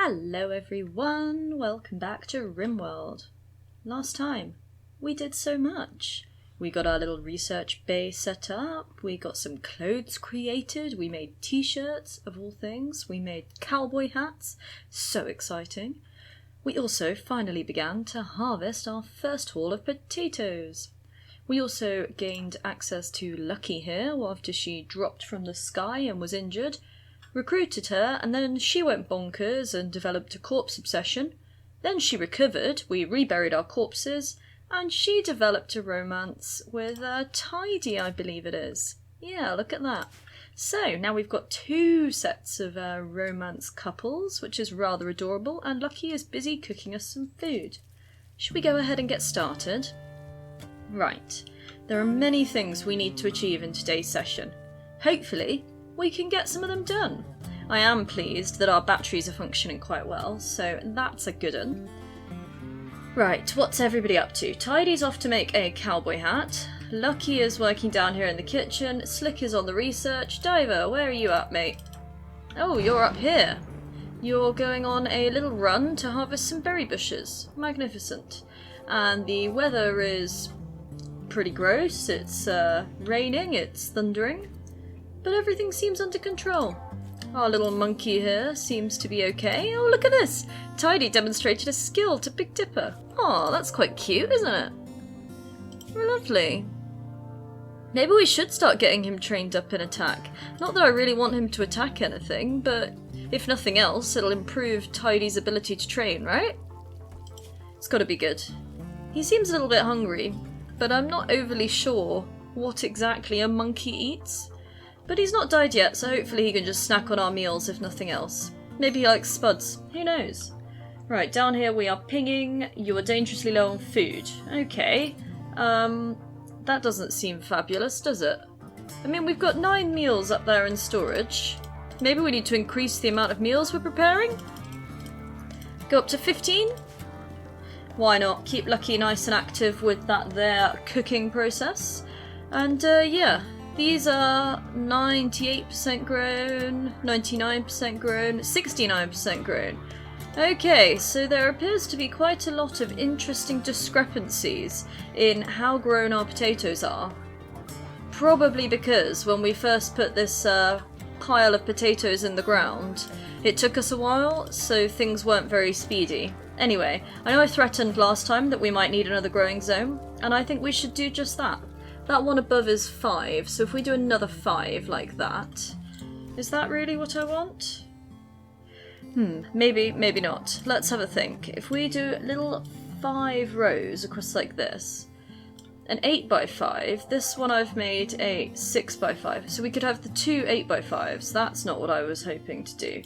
Hello everyone, welcome back to Rimworld. Last time, we did so much. We got our little research bay set up, we got some clothes created, we made t-shirts of all things, we made cowboy hats, so exciting. We also finally began to harvest our first haul of potatoes. We also gained access to Lucky here after she dropped from the sky and was injured. Recruited her, and then she went bonkers and developed a corpse obsession. Then she recovered, we reburied our corpses, and she developed a romance with Tidy, I believe it is. Yeah, look at that. So, now we've got two sets of romance couples, which is rather adorable, and Lucky is busy cooking us some food. Should we go ahead and get started? Right, there are many things we need to achieve in today's session. Hopefully, we can get some of them done. I am pleased that our batteries are functioning quite well, so that's a good one. Right, what's everybody up to? Tidy's off to make a cowboy hat. Lucky is working down here in the kitchen. Slick is on the research. Diver, where are you at, mate? Oh, you're up here. You're going on a little run to harvest some berry bushes. Magnificent. And the weather is pretty gross. It's raining, it's thundering. But everything seems under control. Our little monkey here seems to be okay. Oh, look at this! Tidy demonstrated a skill to Big Dipper. Oh, that's quite cute, isn't it? Lovely. Maybe we should start getting him trained up in attack. Not that I really want him to attack anything, but if nothing else, it'll improve Tidy's ability to train, right? It's gotta be good. He seems a little bit hungry, but I'm not overly sure what exactly a monkey eats. But he's not died yet, so hopefully he can just snack on our meals if nothing else. Maybe he likes spuds. Who knows? Right, down here we are pinging. You are dangerously low on food. Okay. That doesn't seem fabulous, does it? I mean, we've got 9 meals up there in storage. Maybe we need to increase the amount of meals we're preparing? Go up to 15? Why not? Keep Lucky nice and active with that there cooking process. And, yeah. These are 98% grown, 99% grown, 69% grown. Okay, so there appears to be quite a lot of interesting discrepancies in how grown our potatoes are. Probably because when we first put this pile of potatoes in the ground, it took us a while, so things weren't very speedy. Anyway, I know I threatened last time that we might need another growing zone, and I think we should do just that. That one above is 5, so if we do another 5 like that... Is that really what I want? Maybe, maybe not. Let's have a think. If we do little 5 rows across like this, an 8x5, this one I've made a 6x5, so we could have the 2 8x5s. That's not what I was hoping to do.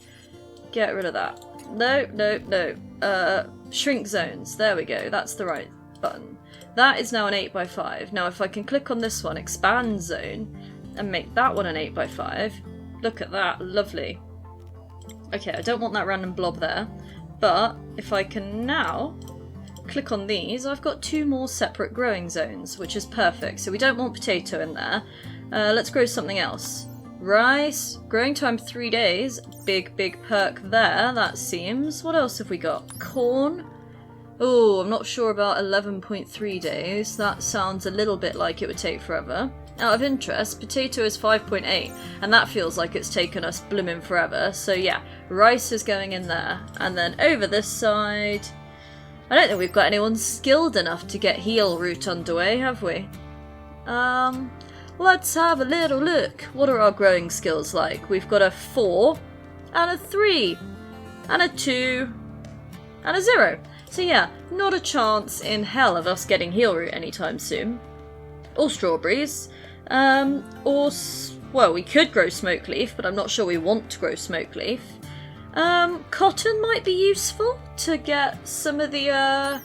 Get rid of that. No, no, no. Shrink zones. There we go. That's the right button. That is now an 8x5. Now if I can click on this one, expand zone, and make that one an 8x5, look at that, lovely. Okay, I don't want that random blob there, but if I can now click on these, I've got 2 more separate growing zones, which is perfect. So we don't want potato in there. Let's grow something else. Rice, growing time 3 days, big perk there, that seems. What else have we got? Corn. Oh, I'm not sure about 11.3 days. That sounds a little bit like it would take forever. Out of interest, potato is 5.8, and that feels like it's taken us bloomin' forever. So yeah, rice is going in there. And then over this side... I don't think we've got anyone skilled enough to get heel root underway, have we? Let's have a little look. What are our growing skills like? We've got a 4, and a 3, and a 2, and a 0. So yeah, not a chance in hell of us getting heel root anytime soon. Or strawberries. Well, we could grow smoke leaf, but I'm not sure we want to grow smoke leaf. Cotton might be useful to get some of the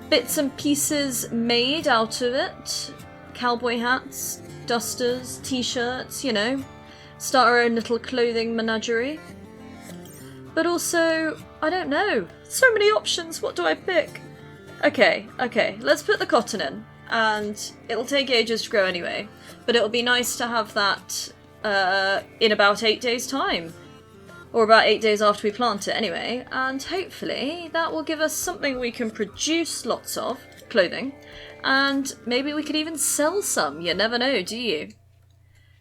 bits and pieces made out of it. Cowboy hats, dusters, t-shirts, you know. Start our own little clothing menagerie. But also, I don't know. So many options, what do I pick? Okay, let's put the cotton in. And it'll take ages to grow anyway. But it'll be nice to have that in about 8 days' time. Or about 8 days after we plant it anyway, and hopefully that will give us something we can produce lots of, clothing, and maybe we could even sell some, you never know, do you?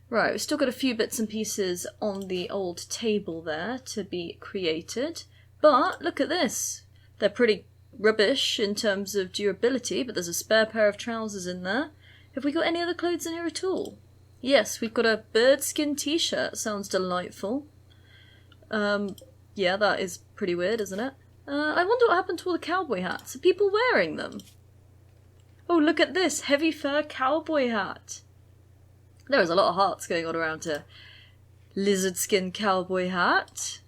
Right, we've still got a few bits and pieces on the old table there to be created, but look at this. They're pretty rubbish in terms of durability, but there's a spare pair of trousers in there. Have we got any other clothes in here at all? Yes, we've got a birdskin t-shirt, sounds delightful. Yeah, that is pretty weird, isn't it? I wonder what happened to all the cowboy hats. Are people wearing them? Oh, look at this heavy fur cowboy hat. There is a lot of hearts going on around here. Lizard skin cowboy hat.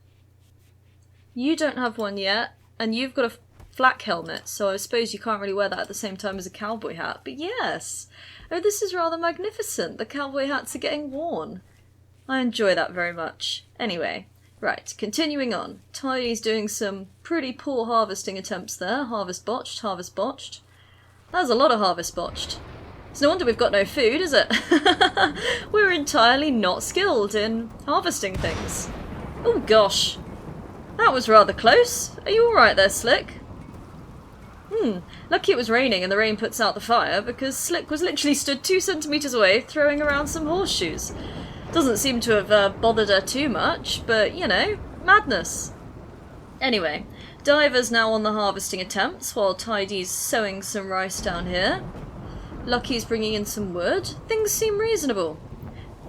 You don't have one yet, and you've got a flak helmet, so I suppose you can't really wear that at the same time as a cowboy hat, but yes! Oh, this is rather magnificent. The cowboy hats are getting worn. I enjoy that very much. Anyway, right, continuing on. Tidy's doing some pretty poor harvesting attempts there. Harvest botched, harvest botched. That's a lot of harvest botched. It's no wonder we've got no food, is it? We're entirely not skilled in harvesting things. Oh gosh. That was rather close. Are you alright there, Slick? Lucky it was raining and the rain puts out the fire, because Slick was literally stood 2 centimetres away throwing around some horseshoes. Doesn't seem to have bothered her too much, but, you know, madness. Anyway, Diver's now on the harvesting attempts, while Tidy's sowing some rice down here. Lucky's bringing in some wood. Things seem reasonable.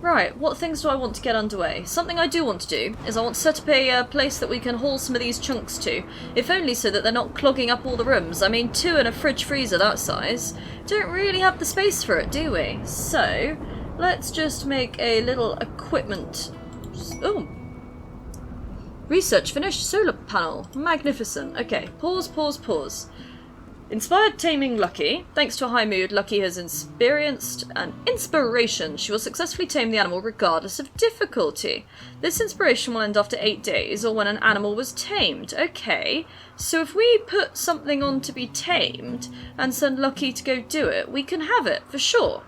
Right, what things do I want to get underway? Something I do want to do is I want to set up a place that we can haul some of these chunks to, if only so that they're not clogging up all the rooms. I mean, 2 in a fridge freezer that size don't really have the space for it, do we? So, let's just make a little equipment... Oh! Research finished, solar panel. Magnificent. Okay, pause, pause, pause. Inspired taming Lucky. Thanks to a high mood, Lucky has experienced an inspiration. She will successfully tame the animal regardless of difficulty. This inspiration will end after 8 days, or when an animal was tamed. Okay, so if we put something on to be tamed, and send Lucky to go do it, we can have it, for sure.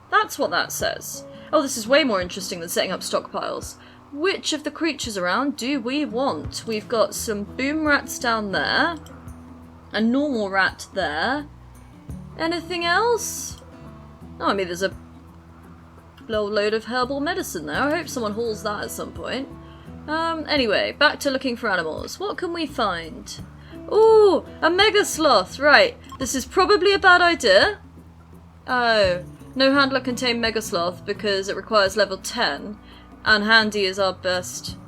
That's what that says. Oh, this is way more interesting than setting up stockpiles. Which of the creatures around do we want? We've got some boom rats down there. A normal rat there. Anything else? Oh, I mean, there's a load of herbal medicine there. I hope someone hauls that at some point. Anyway, back to looking for animals. What can we find? Ooh, a mega sloth. Right, this is probably a bad idea. Oh, no handler can tame mega sloth because it requires level 10. And Handy is our best...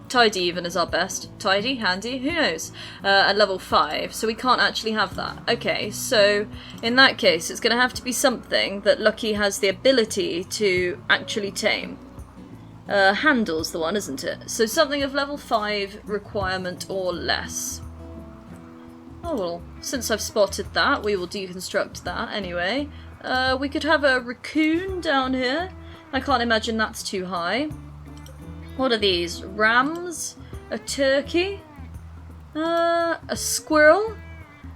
Tidy even is our best. Tidy? Handy? Who knows? At level 5, so we can't actually have that. Okay, so in that case, it's going to have to be something that Lucky has the ability to actually tame. Handle's the one, isn't it? So something of level 5 requirement or less. Oh well, since I've spotted that, we will deconstruct that anyway. We could have a raccoon down here. I can't imagine that's too high. What are these? Rams? A turkey? A squirrel?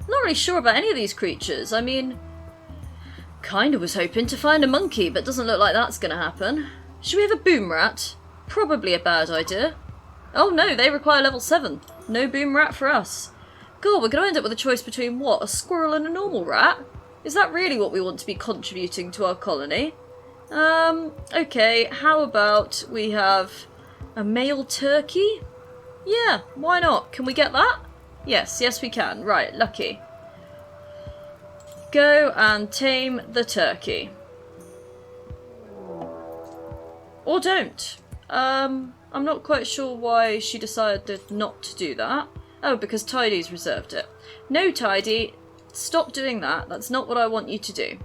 Not really sure about any of these creatures. I mean, kinda was hoping to find a monkey, but doesn't look like that's gonna happen. Should we have a boom rat? Probably a bad idea. Oh no, they require level 7. No boom rat for us. God, we're gonna end up with a choice between what? A squirrel and a normal rat? Is that really what we want to be contributing to our colony? Okay, how about we have a male turkey? Yeah, why not? Can we get that? Yes, yes we can. Right, Lucky. Go and tame the turkey. Or don't. I'm not quite sure why she decided not to do that. Oh, because Tidy's reserved it. No, Tidy, stop doing that. That's not what I want you to do.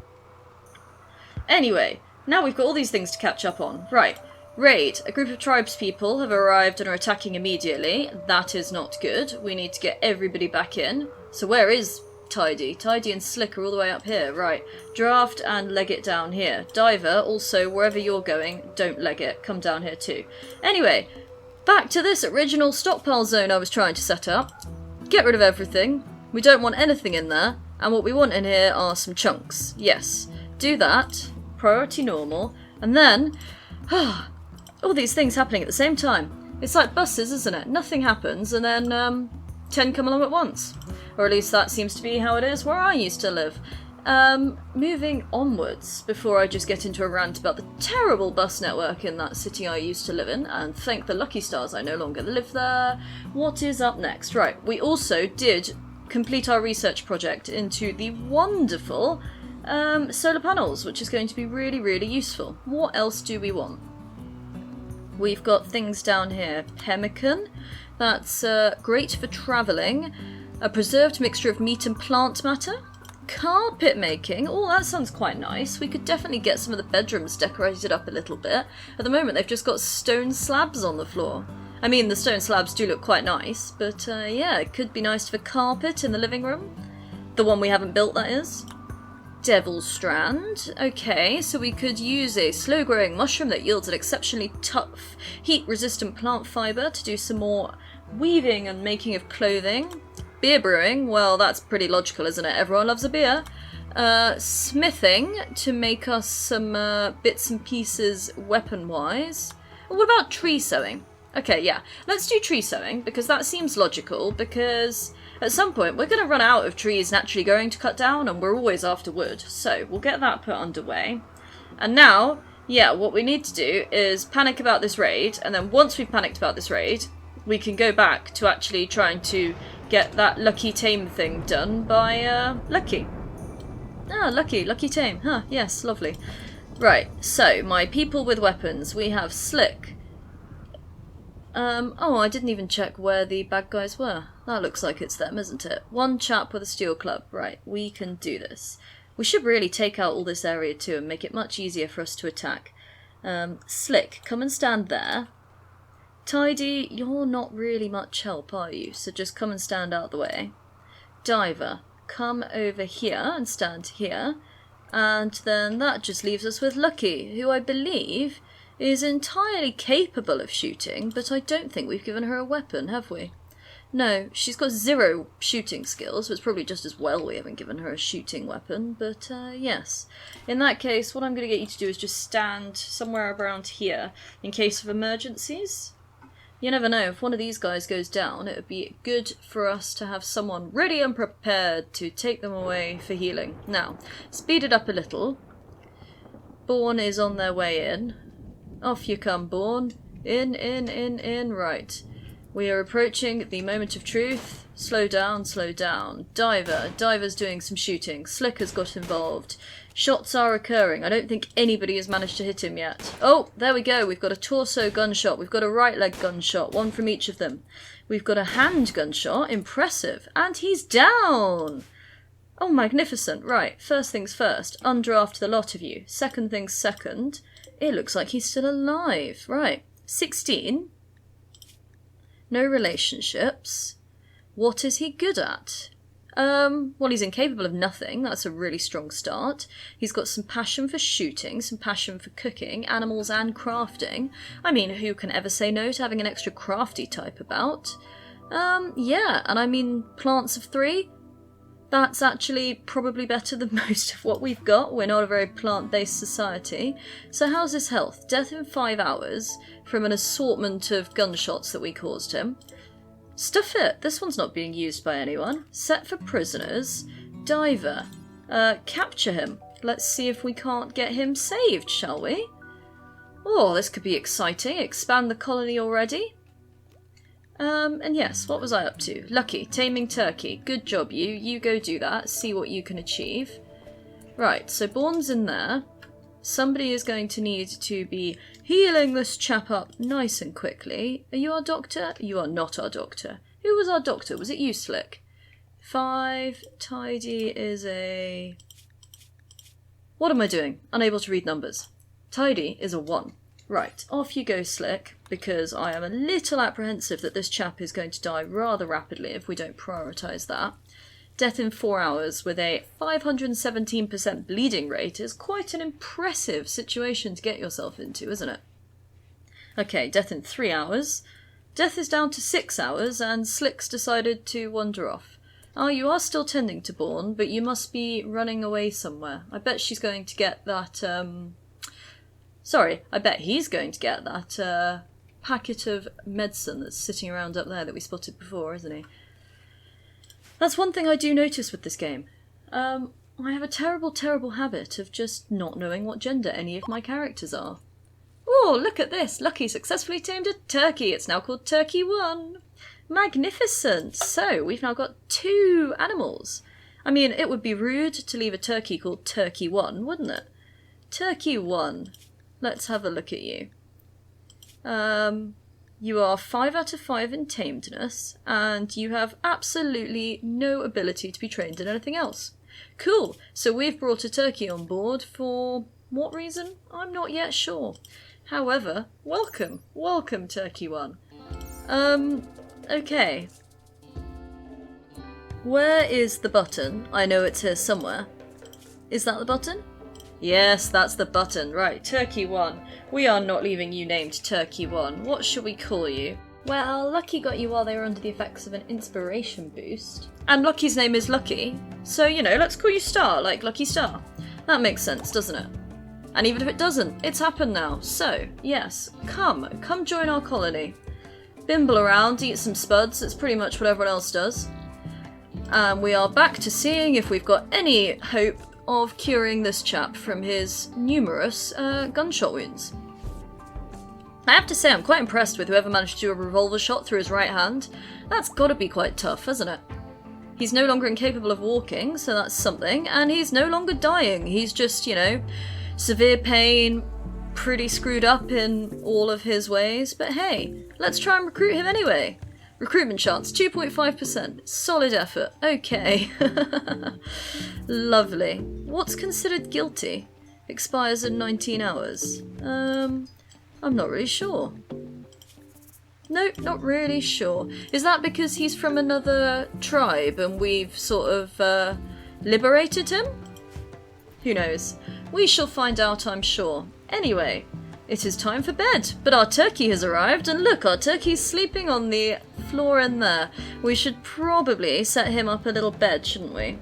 Anyway, now we've got all these things to catch up on. Right. Raid. A group of tribespeople have arrived and are attacking immediately. That is not good. We need to get everybody back in. So where is Tidy? Tidy and Slick are all the way up here. Right. Draft and leg it down here. Diver, also, wherever you're going, don't leg it. Come down here too. Anyway, back to this original stockpile zone I was trying to set up. Get rid of everything. We don't want anything in there. And what we want in here are some chunks. Yes. Do that. Priority normal. And then... all these things happening at the same time. It's like buses, isn't it? Nothing happens and then 10 come along at once. Or at least that seems to be how it is where I used to live. Moving onwards, before I just get into a rant about the terrible bus network in that city I used to live in, and thank the lucky stars I no longer live there. What is up next? Right, we also did complete our research project into the wonderful solar panels, which is going to be really, really useful. What else do we want? We've got things down here. Pemmican, that's great for travelling. A preserved mixture of meat and plant matter. Carpet making, oh that sounds quite nice. We could definitely get some of the bedrooms decorated up a little bit. At the moment they've just got stone slabs on the floor. I mean the stone slabs do look quite nice, but yeah, it could be nice for carpet in the living room. The one we haven't built, that is. Devil's Strand. Okay, so we could use a slow-growing mushroom that yields an exceptionally tough, heat-resistant plant fibre to do some more weaving and making of clothing. Beer brewing, well, that's pretty logical, isn't it? Everyone loves a beer. Smithing to make us some bits and pieces weapon-wise. What about tree sewing? Okay, yeah, let's do tree sewing, because that seems logical, because at some point we're going to run out of trees naturally going to cut down, and we're always after wood. So we'll get that put underway. And now, yeah, what we need to do is panic about this raid, and then once we've panicked about this raid, we can go back to actually trying to get that lucky tame thing done by Lucky. Ah, lucky tame. Huh, yes, lovely. Right, so my people with weapons. We have Slick. Oh, I didn't even check where the bad guys were. That looks like it's them, isn't it? One chap with a steel club. Right, we can do this. We should really take out all this area too and make it much easier for us to attack. Slick, come and stand there. Tidy, you're not really much help, are you? So just come and stand out the way. Diver, come over here and stand here. And then that just leaves us with Lucky, who I believe is entirely capable of shooting, but I don't think we've given her a weapon, have we? No, she's got 0 shooting skills, so it's probably just as well we haven't given her a shooting weapon, but yes. In that case, what I'm going to get you to do is just stand somewhere around here in case of emergencies. You never know, if one of these guys goes down, it would be good for us to have someone ready and prepared to take them away for healing. Now, speed it up a little. Born is on their way in. Off you come, Born. In, right. We are approaching the moment of truth. Slow down, slow down. Diver's doing some shooting. Slicker's got involved. Shots are occurring. I don't think anybody has managed to hit him yet. Oh, there we go. We've got a torso gunshot. We've got a right leg gunshot. One from each of them. We've got a hand gunshot. Impressive. And he's down! Oh, magnificent. Right, first things first. Undraft the lot of you. Second things second. It looks like he's still alive. Right. 16. No relationships. What is he good at? Well, he's incapable of nothing. That's a really strong start. He's got some passion for shooting, some passion for cooking, animals and crafting. I mean, who can ever say no to having an extra crafty type about? Yeah, and I mean, plants of 3? That's actually probably better than most of what we've got. We're not a very plant-based society. So how's his health? Death in 5 hours from an assortment of gunshots that we caused him. Stuff it. This one's not being used by anyone. Set for prisoners. Diver. Capture him. Let's see if we can't get him saved, shall we? Oh, this could be exciting. Expand the colony already. And yes, what was I up to? Lucky, taming turkey. Good job, you. You go do that. See what you can achieve. Right, so Bourne's in there. Somebody is going to need to be healing this chap up nice and quickly. Are you our doctor? You are not our doctor. Who was our doctor? Was it you, Slick? 5. Tidy is a... What am I doing? Unable to read numbers. Tidy is a 1. Right, off you go, Slick, because I am a little apprehensive that this chap is going to die rather rapidly if we don't prioritise that. Death in 4 hours with a 517% bleeding rate is quite an impressive situation to get yourself into, isn't it? Okay, death in 3 hours. Death is down to 6 hours, and Slick's decided to wander off. Oh, you are still tending to Bourne, but you must be running away somewhere. I bet she's going to get that, Sorry, I bet he's going to get that, packet of medicine that's sitting around up there that we spotted before, isn't he? That's one thing I do notice with this game. I have a terrible, terrible habit of just not knowing what gender any of my characters are. Oh, look at this! Lucky successfully tamed a turkey. It's now called Turkey 1. Magnificent! So, we've now got 2 animals. I mean, it would be rude to leave a turkey called Turkey 1, wouldn't it? Turkey 1. Let's have a look at you. You are 5 out of 5 in tamedness, and you have absolutely no ability to be trained in anything else. Cool, so we've brought a turkey on board for what reason? I'm not yet sure. However, welcome. Welcome, Turkey 1. Okay. Where is the button? I know it's here somewhere. Is that the button? Yes, that's the button. Right, Turkey 1. We are not leaving you named Turkey 1. What should we call you? Well, Lucky got you while they were under the effects of an inspiration boost. And Lucky's name is Lucky, so, you know, let's call you Star, like Lucky Star. That makes sense, doesn't it? And even if it doesn't, it's happened now. So, yes, come join our colony. Bimble around, eat some spuds, it's pretty much what everyone else does. And we are back to seeing if we've got any hope of curing this chap from his numerous gunshot wounds. I have to say I'm quite impressed with whoever managed to do a revolver shot through his right hand. That's gotta be quite tough, hasn't it? He's no longer incapable of walking, so that's something, and he's no longer dying. He's just, you know, severe pain, pretty screwed up in all of his ways, but hey, let's try and recruit him anyway. Recruitment chance, 2.5%. Solid effort. Okay. Lovely. What's considered guilty? Expires in 19 hours. I'm not really sure. Nope, not really sure. Is that because he's from another tribe and we've sort of liberated him? Who knows? We shall find out, I'm sure. Anyway, it is time for bed, but our turkey has arrived, and look, our turkey's sleeping on the floor in there. We should probably set him up a little bed, shouldn't we?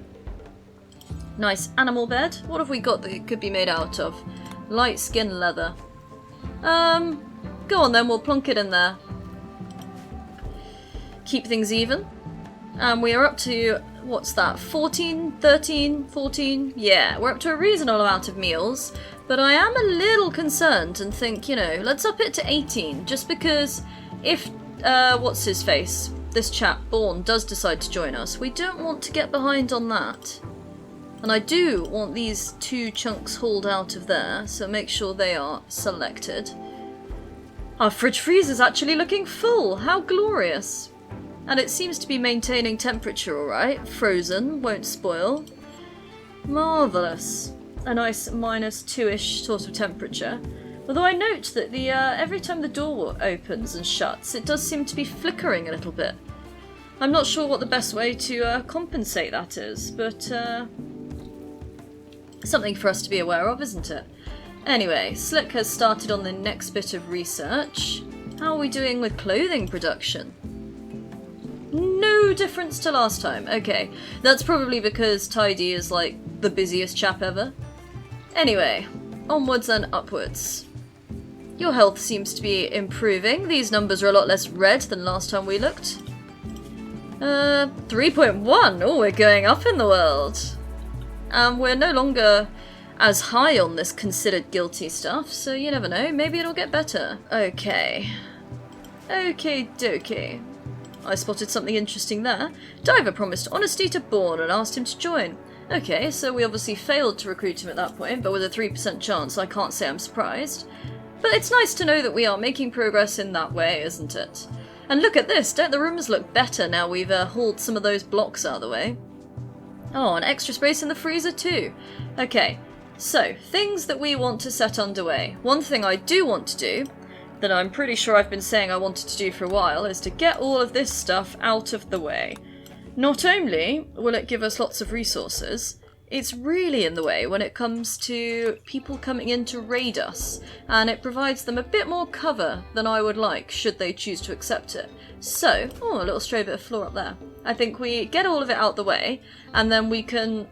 Nice animal bed. What have we got that it could be made out of? Light skin leather. Go on then, we'll plonk it in there. Keep things even. And we are up to, what's that, 14, 13, 14? Yeah, we're up to a reasonable amount of meals. But I am a little concerned and think, you know, let's up it to 18. Just because if, what's his face, this chap, Bourne, does decide to join us, we don't want to get behind on that. And I do want these 2 chunks hauled out of there, so make sure they are selected. Our fridge freeze is actually looking full. How glorious. And it seems to be maintaining temperature alright. Frozen, won't spoil. Marvellous. A nice -2-ish sort of temperature. Although I note that the every time the door opens and shuts, it does seem to be flickering a little bit. I'm not sure what the best way to compensate that is, but something for us to be aware of, isn't it? Anyway, Slick has started on the next bit of research. How are we doing with clothing production? No difference to last time. Okay, that's probably because Tidy is like the busiest chap ever. Anyway, onwards and upwards. Your health seems to be improving. These numbers are a lot less red than last time we looked. 3.1. Oh, we're going up in the world. And we're no longer as high on this considered guilty stuff, so you never know, maybe it'll get better. Okay. Okie dokie. I spotted something interesting there. Diver promised honesty to Bourne and asked him to join. Okay, so we obviously failed to recruit him at that point, but with a 3% chance, I can't say I'm surprised. But it's nice to know that we are making progress in that way, isn't it? And look at this, don't the rooms look better now we've hauled some of those blocks out of the way? Oh, and extra space in the freezer too. Okay, so, things that we want to set underway. One thing I do want to do, that I'm pretty sure I've been saying I wanted to do for a while, is to get all of this stuff out of the way. Not only will it give us lots of resources, it's really in the way when it comes to people coming in to raid us, and it provides them a bit more cover than I would like, should they choose to accept it. So, oh, a little stray bit of floor up there. I think we get all of it out the way, and then we can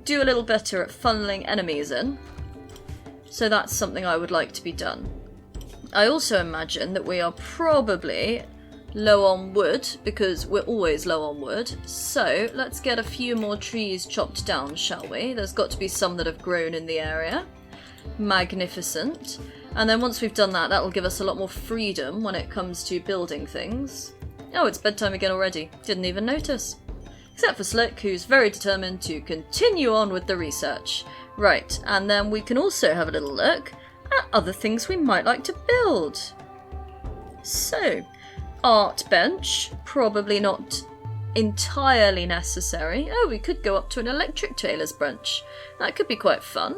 do a little better at funneling enemies in. So that's something I would like to be done. I also imagine that we are probably low on wood, because we're always low on wood. So let's get a few more trees chopped down, shall we? There's got to be some that have grown in the area. Magnificent. And then once we've done that, that'll give us a lot more freedom when it comes to building things. Oh, it's bedtime again already. Didn't even notice. Except for Slick, who's very determined to continue on with the research. Right, and then we can also have a little look at other things we might like to build. So, art bench, probably not entirely necessary. Oh, we could go up to an electric tailor's bench. That could be quite fun.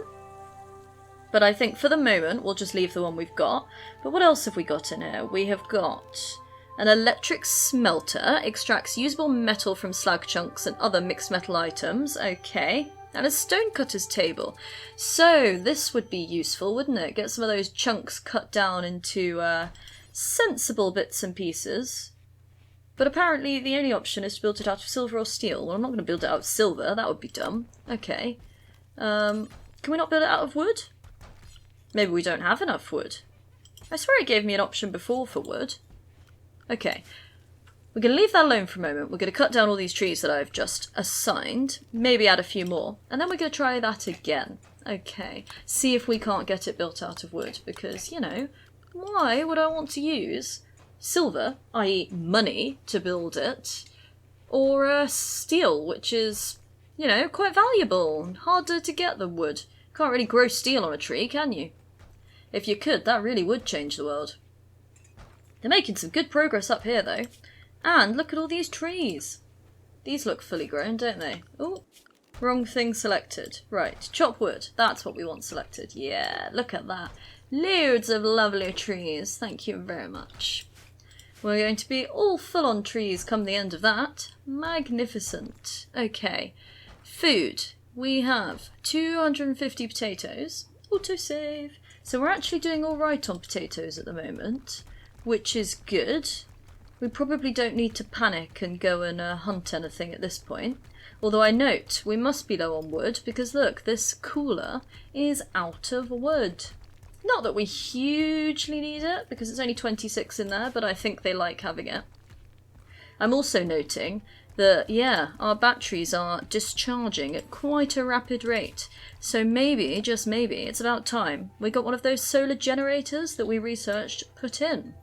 But I think for the moment, we'll just leave the one we've got. But what else have we got in here? We have got an electric smelter, extracts usable metal from slag chunks and other mixed metal items. Okay. And a stonecutter's table. So this would be useful, wouldn't it? Get some of those chunks cut down into sensible bits and pieces. But apparently the only option is to build it out of silver or steel. Well, I'm not going to build it out of silver. That would be dumb. Okay. Can we not build it out of wood? Maybe we don't have enough wood. I swear it gave me an option before for wood. Okay. We're going to leave that alone for a moment. We're going to cut down all these trees that I've just assigned. Maybe add a few more. And then we're going to try that again. Okay. See if we can't get it built out of wood. Because, you know, why would I want to use silver, i.e. money, to build it? Or steel, which is, you know, quite valuable. Harder to get than wood. Can't really grow steel on a tree, can you? If you could, that really would change the world. They're making some good progress up here, though. And look at all these trees. These look fully grown, don't they? Oh, wrong thing selected. Right, chop wood. That's what we want selected. Yeah, look at that. Loads of lovely trees. Thank you very much. We're going to be all full on trees come the end of that. Magnificent. Okay. Food. We have 250 potatoes. Autosave. So we're actually doing all right on potatoes at the moment, which is good. We probably don't need to panic and go and hunt anything at this point. Although I note we must be low on wood because look, this cooler is out of wood. Not that we hugely need it because it's only 26 in there, but I think they like having it. I'm also noting that, yeah, our batteries are discharging at quite a rapid rate. So maybe, just maybe, it's about time we got one of those solar generators that we researched put in.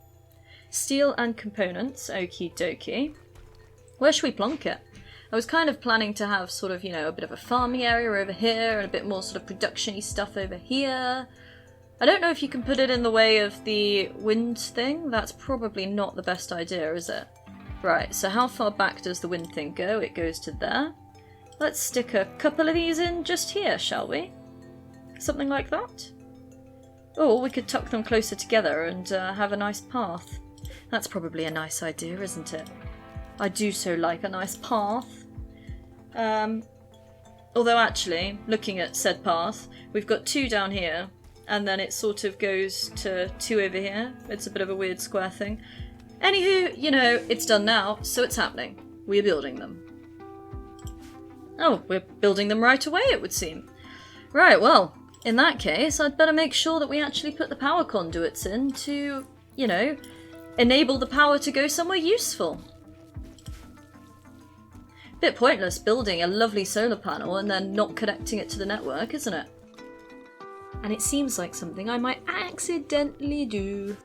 Steel and components, okie dokie. Where should we plonk it? I was kind of planning to have sort of, you know, a bit of a farming area over here and a bit more sort of production-y stuff over here. I don't know if you can put it in the way of the wind thing. That's probably not the best idea, is it? Right, so how far back does the wind thing go? It goes to there. Let's stick a couple of these in just here, shall we? Something like that? Or we could tuck them closer together and have a nice path. That's probably a nice idea, isn't it? I do so like a nice path. Although actually, looking at said path, we've got 2 down here, and then it sort of goes to 2 over here. It's a bit of a weird square thing. Anywho, you know, it's done now, so it's happening. We're building them. Oh, we're building them right away, it would seem. Right, well, in that case, I'd better make sure that we actually put the power conduits in to, you know, enable the power to go somewhere useful. Bit pointless building a lovely solar panel and then not connecting it to the network, isn't it? And it seems like something I might accidentally do.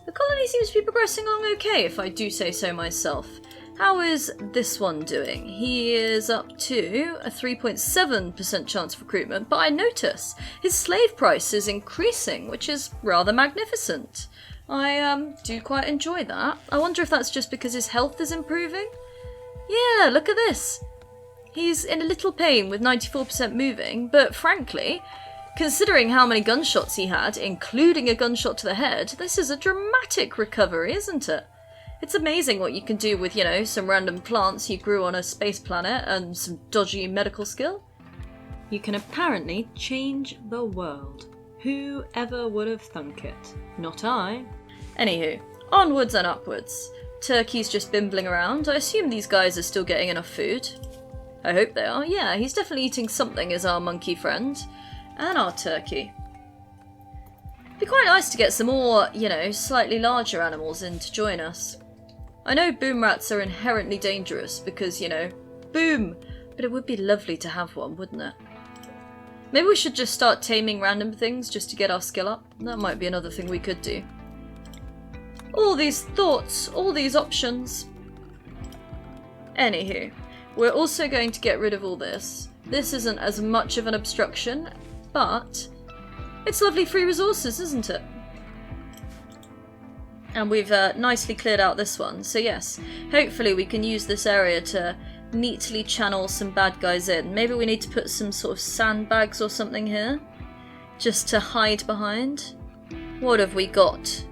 The colony seems to be progressing along okay, if I do say so myself. How is this one doing? He is up to a 3.7% chance of recruitment, but I notice his slave price is increasing, which is rather magnificent. I do quite enjoy that. I wonder if that's just because his health is improving? Yeah, look at this. He's in a little pain with 94% moving, but frankly, considering how many gunshots he had, including a gunshot to the head, this is a dramatic recovery, isn't it? It's amazing what you can do with, you know, some random plants you grew on a space planet and some dodgy medical skill. You can apparently change the world. Who ever would have thunk it? Not I. Anywho, onwards and upwards. Turkey's just bimbling around. I assume these guys are still getting enough food. I hope they are. Yeah, he's definitely eating something as our monkey friend. And our turkey. Be quite nice to get some more, you know, slightly larger animals in to join us. I know boom rats are inherently dangerous because, you know, boom! But it would be lovely to have one, wouldn't it? Maybe we should just start taming random things just to get our skill up. That might be another thing we could do. All these thoughts, all these options. Anywho, we're also going to get rid of all this. This isn't as much of an obstruction, but it's lovely free resources, isn't it? And we've nicely cleared out this one. So yes, hopefully we can use this area to neatly channel some bad guys in. Maybe we need to put some sort of sandbags or something here, just to hide behind. What have we got?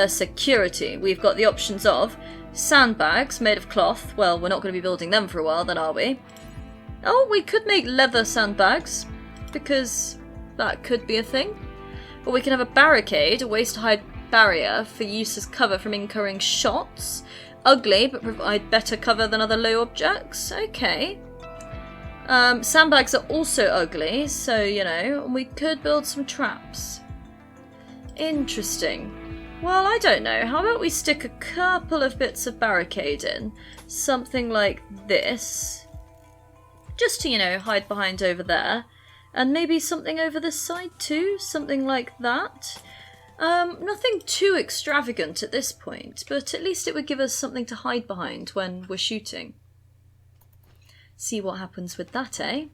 Security. We've got the options of sandbags made of cloth. Well, we're not going to be building them for a while then, are we? Oh, we could make leather sandbags, because that could be a thing. Or we can have a barricade, a waist-high barrier for use as cover from incoming shots. Ugly, but provide better cover than other low objects. Okay. Sandbags are also ugly, so, you know, we could build some traps. Interesting. Well, I don't know. How about we stick a couple of bits of barricade in? Something like this. Just to, you know, hide behind over there. And maybe something over this side too? Something like that. Nothing too extravagant at this point, but at least it would give us something to hide behind when we're shooting. See what happens with that, eh?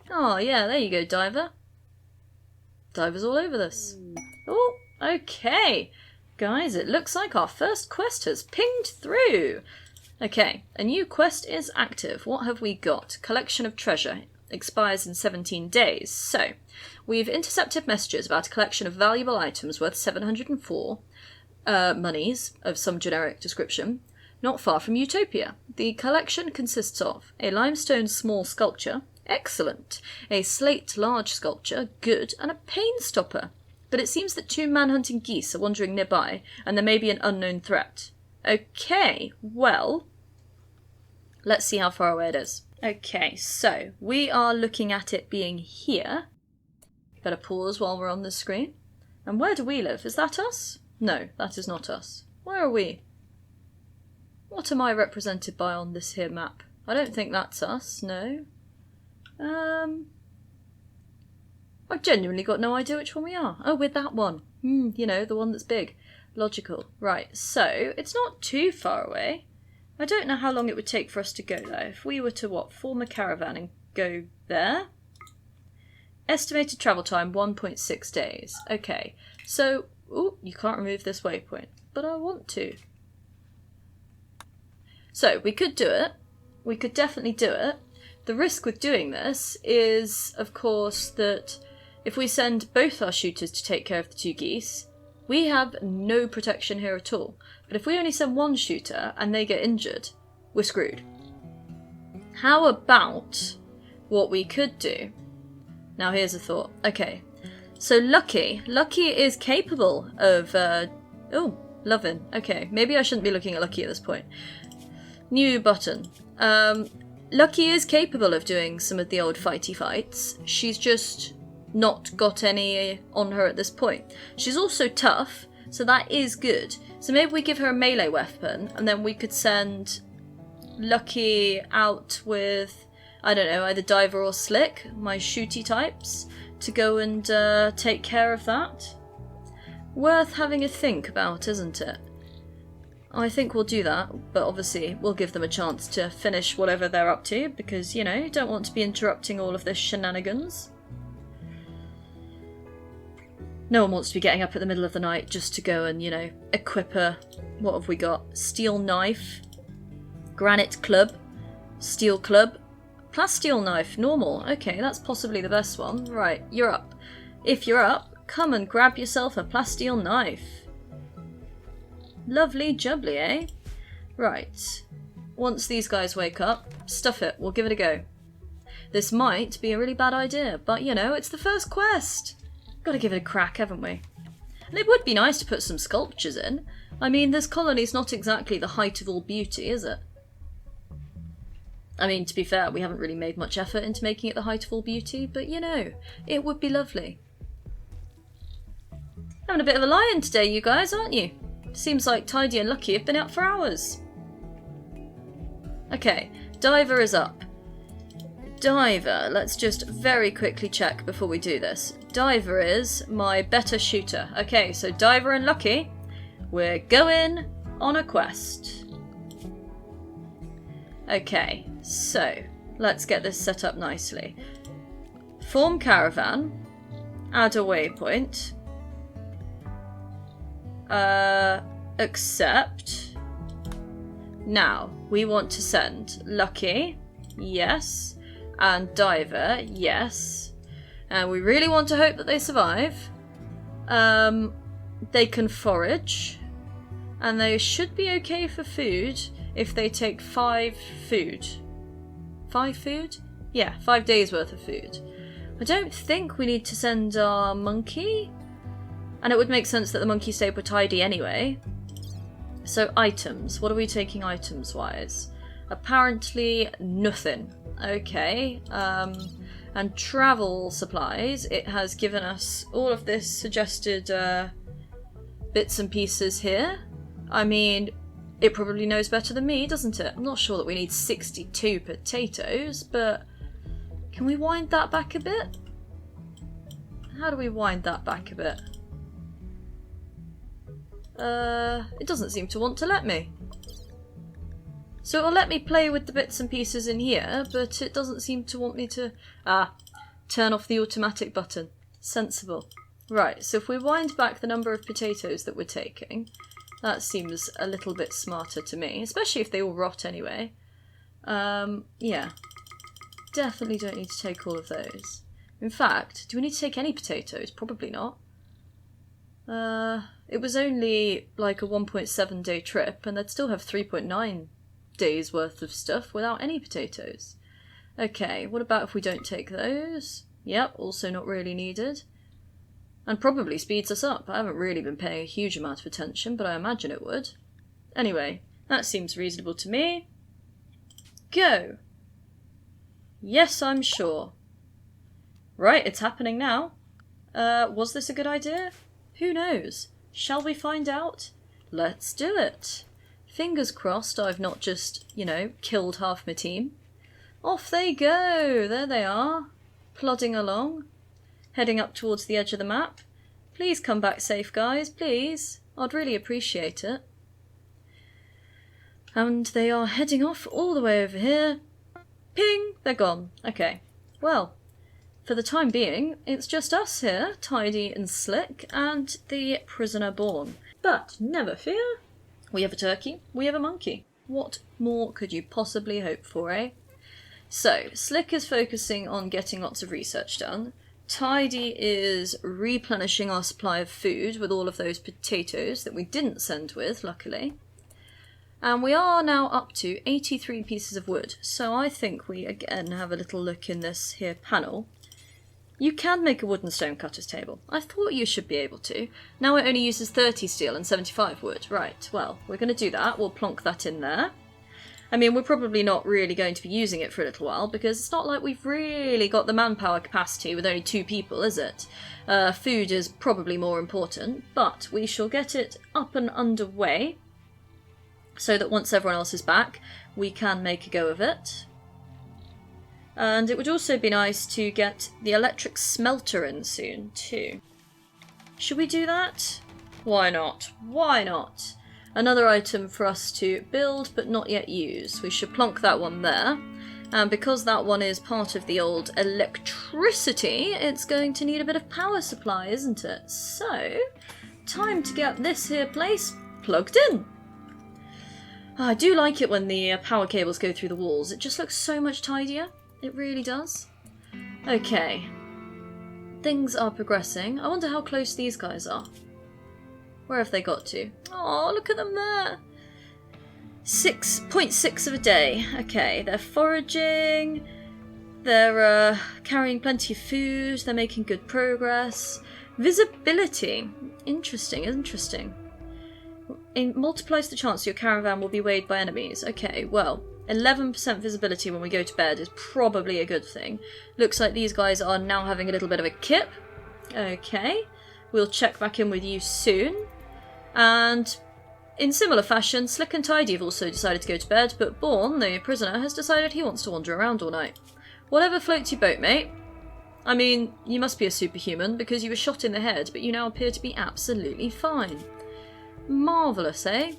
Oh, yeah, there you go, diver. Divers all over this. Oh, okay. Guys, it looks like our first quest has pinged through. Okay, a new quest is active. What have we got? Collection of treasure. Expires in 17 days. So, we've intercepted messages about a collection of valuable items worth 704 monies of some generic description, not far from Utopia. The collection consists of a limestone small sculpture, excellent, a slate large sculpture, good, and a pain stopper. But it seems that 2 man-hunting geese are wandering nearby, and there may be an unknown threat. Okay, well, let's see how far away it is. Okay, so we are looking at it being here. Better pause while we're on the screen. And where do we live? Is that us? No, that is not us. Where are we? What am I represented by on this here map? I don't think that's us, no. I've genuinely got no idea which one we are. Oh, we're that one. You know, the one that's big. Logical. Right, so it's not too far away. I don't know how long it would take for us to go though. If we were to, what, form a caravan and go there? Estimated travel time, 1.6 days. Okay, so, ooh, you can't remove this waypoint, but I want to. So, we could do it. We could definitely do it. The risk with doing this is, of course, that if we send both our shooters to take care of the 2 geese, we have no protection here at all. But if we only send one shooter and they get injured, we're screwed. How about what we could do? Now here's a thought. Okay, so Lucky is capable of, oh, loving. Okay, maybe I shouldn't be looking at Lucky at this point. New button. Lucky is capable of doing some of the old fighty fights. She's just not got any on her at this point. She's also tough, so that is good. So maybe we give her a melee weapon, and then we could send Lucky out with, I don't know, either Diver or Slick, my shooty types, to go and take care of that. Worth having a think about, isn't it? I think we'll do that, but obviously we'll give them a chance to finish whatever they're up to, because, you know, you don't want to be interrupting all of this shenanigans. No one wants to be getting up at the middle of the night just to go and, you know, equip a... What have we got? Steel knife. Granite club. Steel club. Plasteel knife. Normal. Okay, that's possibly the best one. Right, you're up. If you're up, come and grab yourself a plasteel knife. Lovely jubbly, eh? Right. Once these guys wake up, stuff it. We'll give it a go. This might be a really bad idea, but, you know, it's the first quest. Gotta give it a crack, haven't we? And it would be nice to put some sculptures in. I mean, this colony's not exactly the height of all beauty, is it? I mean, to be fair, we haven't really made much effort into making it the height of all beauty, but, you know, it would be lovely. Having a bit of a lie-in today, you guys, aren't you? Seems like Tidy and Lucky have been out for hours. Okay, Diver is up. Diver, let's just very quickly check before we do this. Diver is my better shooter. Okay, so Diver and Lucky, we're going on a quest. Okay, so let's get this set up nicely. Form caravan, add a waypoint, accept. Now, we want to send Lucky, yes, and Diver, yes. And we really want to hope that they survive. They can forage, and they should be okay for food if they take 5 food. 5 food? Yeah, 5 days worth of food. I don't think we need to send our monkey, and it would make sense that the monkey stayed with Tidy anyway. So items, what are we taking items wise? Apparently nothing. Okay, and travel supplies, it has given us all of this suggested bits and pieces here. I mean, it probably knows better than me, doesn't it? I'm not sure that we need 62 potatoes, but can we wind that back a bit? How do we wind that back a bit? It doesn't seem to want to let me. So it'll let me play with the bits and pieces in here, but it doesn't seem to want me to... turn off the automatic button. Sensible. Right, so if we wind back the number of potatoes that we're taking, that seems a little bit smarter to me, especially if they all rot anyway. Yeah. Definitely don't need to take all of those. In fact, do we need to take any potatoes? Probably not. It was only like a 1.7 day trip, and they'd still have 3.9 days worth of stuff without any potatoes. Okay, what about if we don't take those? Yep, also not really needed. And probably speeds us up. I haven't really been paying a huge amount of attention, but I imagine it would. Anyway, that seems reasonable to me. Go! Yes, I'm sure. Right, it's happening now. Was this a good idea? Who knows? Shall we find out? Let's do it. Fingers crossed I've not just, killed half my team. Off they go! There they are. Plodding along. Heading up towards the edge of the map. Please come back safe, guys, please. I'd really appreciate it. And they are heading off all the way over here. Ping! They're gone. Okay. Well, for the time being, it's just us here, Tidy and Slick, and the prisoner Born. But never fear. We have a turkey, we have a monkey. What more could you possibly hope for, eh? So, Slick is focusing on getting lots of research done. Tidy is replenishing our supply of food with all of those potatoes that we didn't send with, luckily. And we are now up to 83 pieces of wood, so I think we again have a little look in this here panel. You can make a wooden stone cutter's table. I thought you should be able to. Now it only uses 30 steel and 75 wood. Right, well, we're going to do that. We'll plonk that in there. I mean, we're probably not really going to be using it for a little while, because it's not like we've really got the manpower capacity with only 2 people, is it? Food is probably more important, but we shall get it up and underway, so that once everyone else is back, we can make a go of it. And it would also be nice to get the electric smelter in soon, too. Should we do that? Why not? Why not? Another item for us to build, but not yet use. We should plonk that one there. And because that one is part of the old electricity, it's going to need a bit of power supply, isn't it? So, time to get this here place plugged in. I do like it when the power cables go through the walls. It just looks so much tidier. It really does. Okay. Things are progressing. I wonder how close these guys are. Where have they got to? Oh, look at them there. 6.6 of a day. Okay, they're foraging. They're carrying plenty of food. They're making good progress. Visibility. Interesting, interesting. It multiplies the chance your caravan will be weighed by enemies. Okay, well, 11% visibility when we go to bed is probably a good thing. Looks like these guys are now having a little bit of a kip. Okay. We'll check back in with you soon. And in similar fashion, Slick and Tidy have also decided to go to bed, but Born, the prisoner, has decided he wants to wander around all night. Whatever floats your boat, mate. I mean, you must be a superhuman because you were shot in the head, but you now appear to be absolutely fine. Marvellous, eh?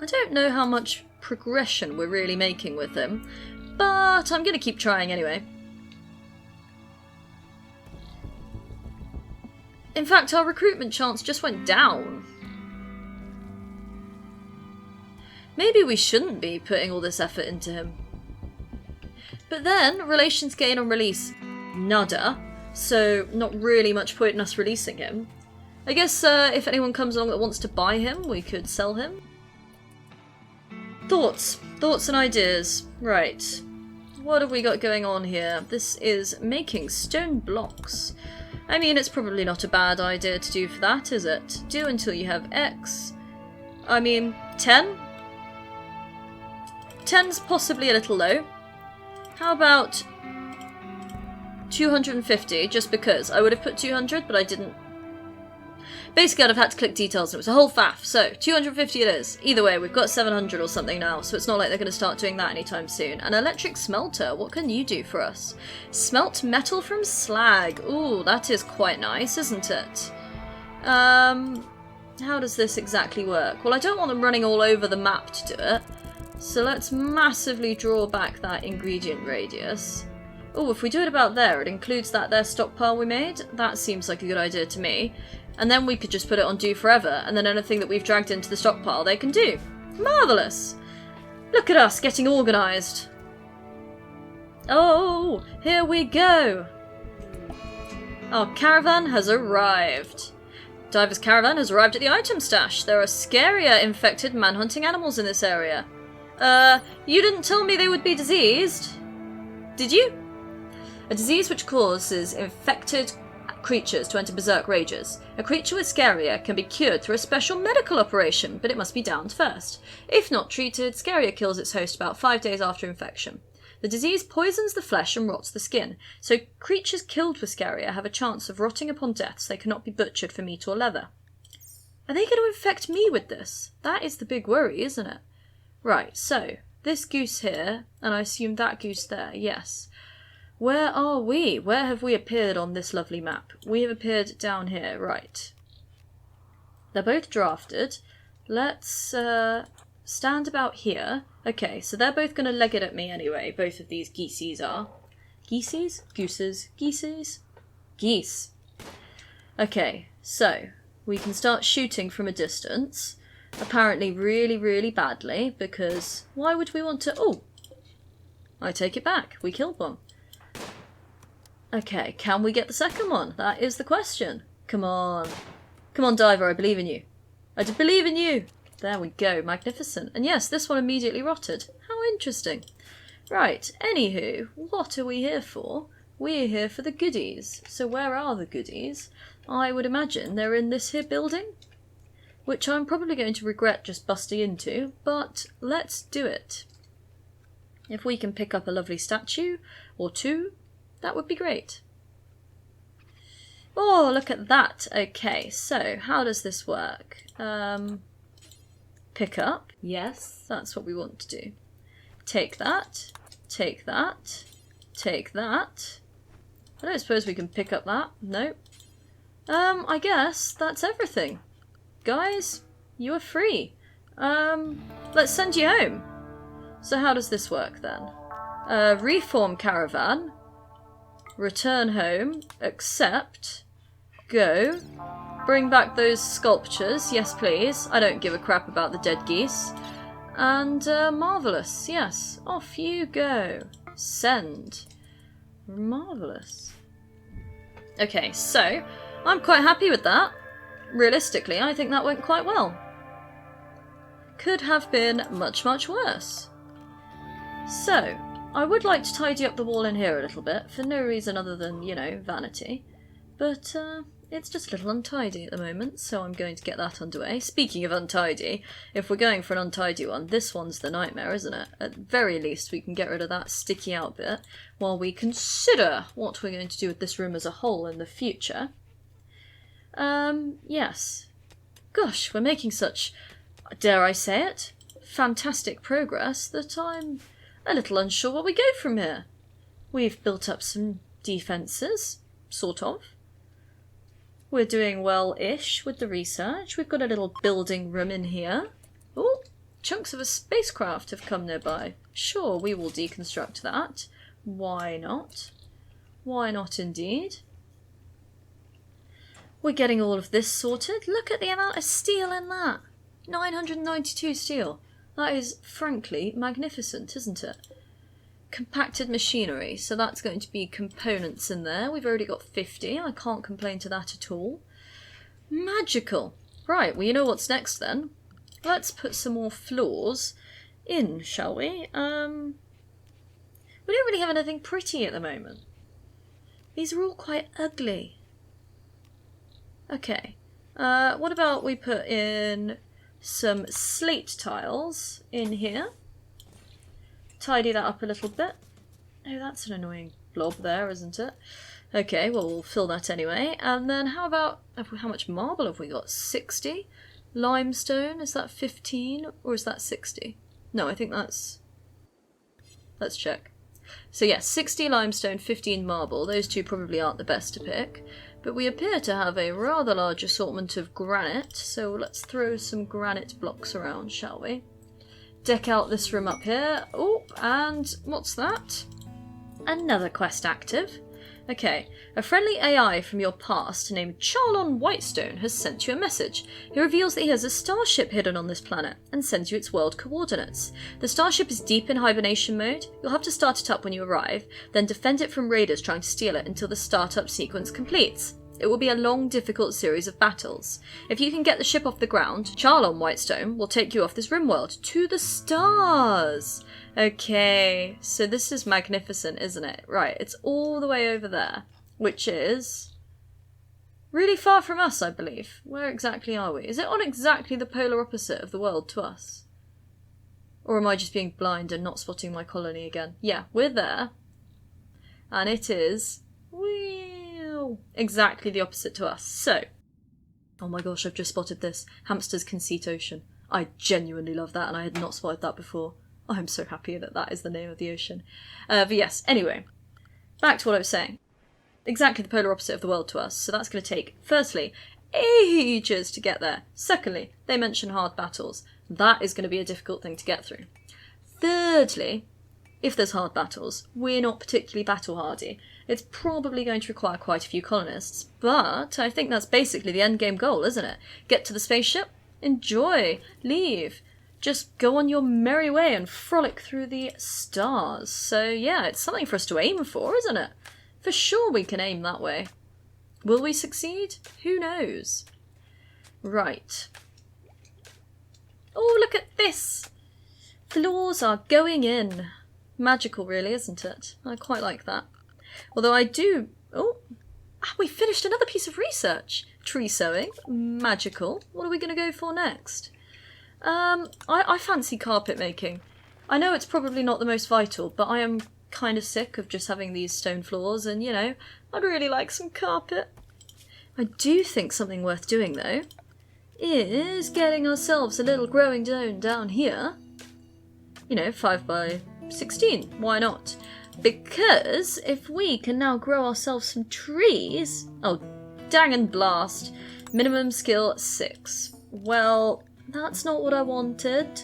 I don't know how much progression we're really making with him, but I'm going to keep trying anyway. In fact, our recruitment chance just went down. Maybe we shouldn't be putting all this effort into him. But then, relations gain on release, nada, so not really much point in us releasing him. I guess if anyone comes along that wants to buy him, we could sell him. Thoughts and ideas. Right. What have we got going on here? This is making stone blocks. I mean, it's probably not a bad idea to do for that, is it? Do until you have X. I mean, 10? 10's possibly a little low. How about 250, just because? I would have put 200, but I didn't. Basically, I'd have had to click details, and it was a whole faff. So, 250 it is. Either way, we've got 700 or something now, so it's not like they're going to start doing that anytime soon. An electric smelter, what can you do for us? Smelt metal from slag. Ooh, that is quite nice, isn't it? How does this exactly work? Well, I don't want them running all over the map to do it. So let's massively draw back that ingredient radius. Oh, if we do it about there, it includes that there stockpile we made. That seems like a good idea to me. And then we could just put it on do forever, and then anything that we've dragged into the stockpile they can do. Marvellous! Look at us getting organised. Oh, here we go! Our caravan has arrived. Diver's caravan has arrived at the item stash. There are scarier infected man-hunting animals in this area. You didn't tell me they would be diseased. Did you? A disease which causes infected creatures to enter berserk rages. A creature with Scaria can be cured through a special medical operation, but it must be downed first. If not treated, Scaria kills its host about 5 days after infection. The disease poisons the flesh and rots the skin, so creatures killed with Scaria have a chance of rotting upon death, so they cannot be butchered for meat or leather. Are they going to infect me with this? That is the big worry, isn't it? Right, so, this goose here, and I assume that goose there, yes. Where are we? Where have we appeared on this lovely map? We have appeared down here, right. They're both drafted. Let's stand about here. Okay, so they're both going to leg it at me anyway, both of these geeses are. Geeses? Gooses? Geeses? Geese. Okay, so we can start shooting from a distance. Apparently really, really badly, because why would we want to... Oh! I take it back. We killed one. Okay, can we get the second one? That is the question. Come on. Come on, Diver, I believe in you. I do believe in you! There we go, magnificent. And yes, this one immediately rotted. How interesting. Right, anywho, what are we here for? We're here for the goodies. So where are the goodies? I would imagine they're in this here building, which I'm probably going to regret just busting into, but let's do it. If we can pick up a lovely statue, or two, that would be great. Oh, look at that. Okay, so how does this work? Pick up. Yes, that's what we want to do. Take that. Take that. Take that. I don't suppose we can pick up that. Nope. I guess that's everything. Guys, you are free. Let's send you home. So how does this work then? Reform caravan. Return home. Accept. Go. Bring back those sculptures. Yes, please. I don't give a crap about the dead geese. And marvellous. Yes. Off you go. Send. Marvellous. Okay, so I'm quite happy with that. Realistically, I think that went quite well. Could have been much, much worse. So, I would like to tidy up the wall in here a little bit, for no reason other than, you know, vanity. But, It's just a little untidy at the moment, so I'm going to get that underway. Speaking of untidy, if we're going for an untidy one, this one's the nightmare, isn't it? At the very least, we can get rid of that sticky out bit while we consider what we're going to do with this room as a whole in the future. Yes. Gosh, we're making such, dare I say it, fantastic progress that I'm a little unsure where we go from here. We've built up some defences, sort of. We're doing well-ish with the research. We've got a little building room in here. Oh, chunks of a spacecraft have come nearby. Sure, we will deconstruct that. Why not? Why not indeed? We're getting all of this sorted. Look at the amount of steel in that. 992 steel. That is, frankly, magnificent, isn't it? Compacted machinery, so that's going to be components in there. We've already got 50. I can't complain to that at all. Magical. Right, well, you know what's next then. Let's put some more floors in, shall we? We don't really have anything pretty at the moment. These are all quite ugly. Okay, what about we put in some slate tiles in here? Tidy that up a little bit. Oh, that's an annoying blob there, isn't it? Okay, well, we'll fill that anyway. And then how about, how much marble have we got? 60? Limestone, is that 15 or is that 60? No, I think that's... Let's check. So yes, 60 limestone, 15 marble. Those two probably aren't the best to pick. But we appear to have a rather large assortment of granite, so let's throw some granite blocks around, shall we? Deck out this room up here. Oh, and what's that? Another quest active. Okay, a friendly AI from your past named Charlon Whitestone has sent you a message. He reveals that he has a starship hidden on this planet and sends you its world coordinates. The starship is deep in hibernation mode. You'll have to start it up when you arrive, then defend it from raiders trying to steal it until the startup sequence completes. It will be a long, difficult series of battles. If you can get the ship off the ground, Charlon Whitestone will take you off this Rimworld to the stars. Okay, so this is magnificent, isn't it? Right, it's all the way over there, which is really far from us, I believe. Where exactly are we? Is it on exactly the polar opposite of the world to us? Or am I just being blind and not spotting my colony again? Yeah, we're there. And it is exactly the opposite to us. So, oh my gosh, I've just spotted this. Hamsters Conceit Ocean. I genuinely love that, and I had not spotted that before. I'm so happy that that is the name of the ocean. But yes, anyway, back to what I was saying. Exactly the polar opposite of the world to us, so that's going to take, firstly, ages to get there. Secondly, they mention hard battles. That is going to be a difficult thing to get through. Thirdly, if there's hard battles, we're not particularly battle hardy. It's probably going to require quite a few colonists, but I think that's basically the endgame goal, isn't it? Get to the spaceship, enjoy, leave, just go on your merry way and frolic through the stars. So yeah, it's something for us to aim for, isn't it? For sure we can aim that way. Will we succeed? Who knows? Right. Oh, look at this! Floors are going in. Magical, really, isn't it? I quite like that. Although I do... Oh, we finished another piece of research. Tree sowing. Magical. What are we going to go for next? I fancy carpet making. I know it's probably not the most vital, but I am kind of sick of just having these stone floors and, you know, I'd really like some carpet. I do think something worth doing, though, is getting ourselves a little growing zone down here. You know, 5 by 16. Why not? Because if we can now grow ourselves some trees... Oh, dang and blast. Minimum skill 6. Well, that's not what I wanted.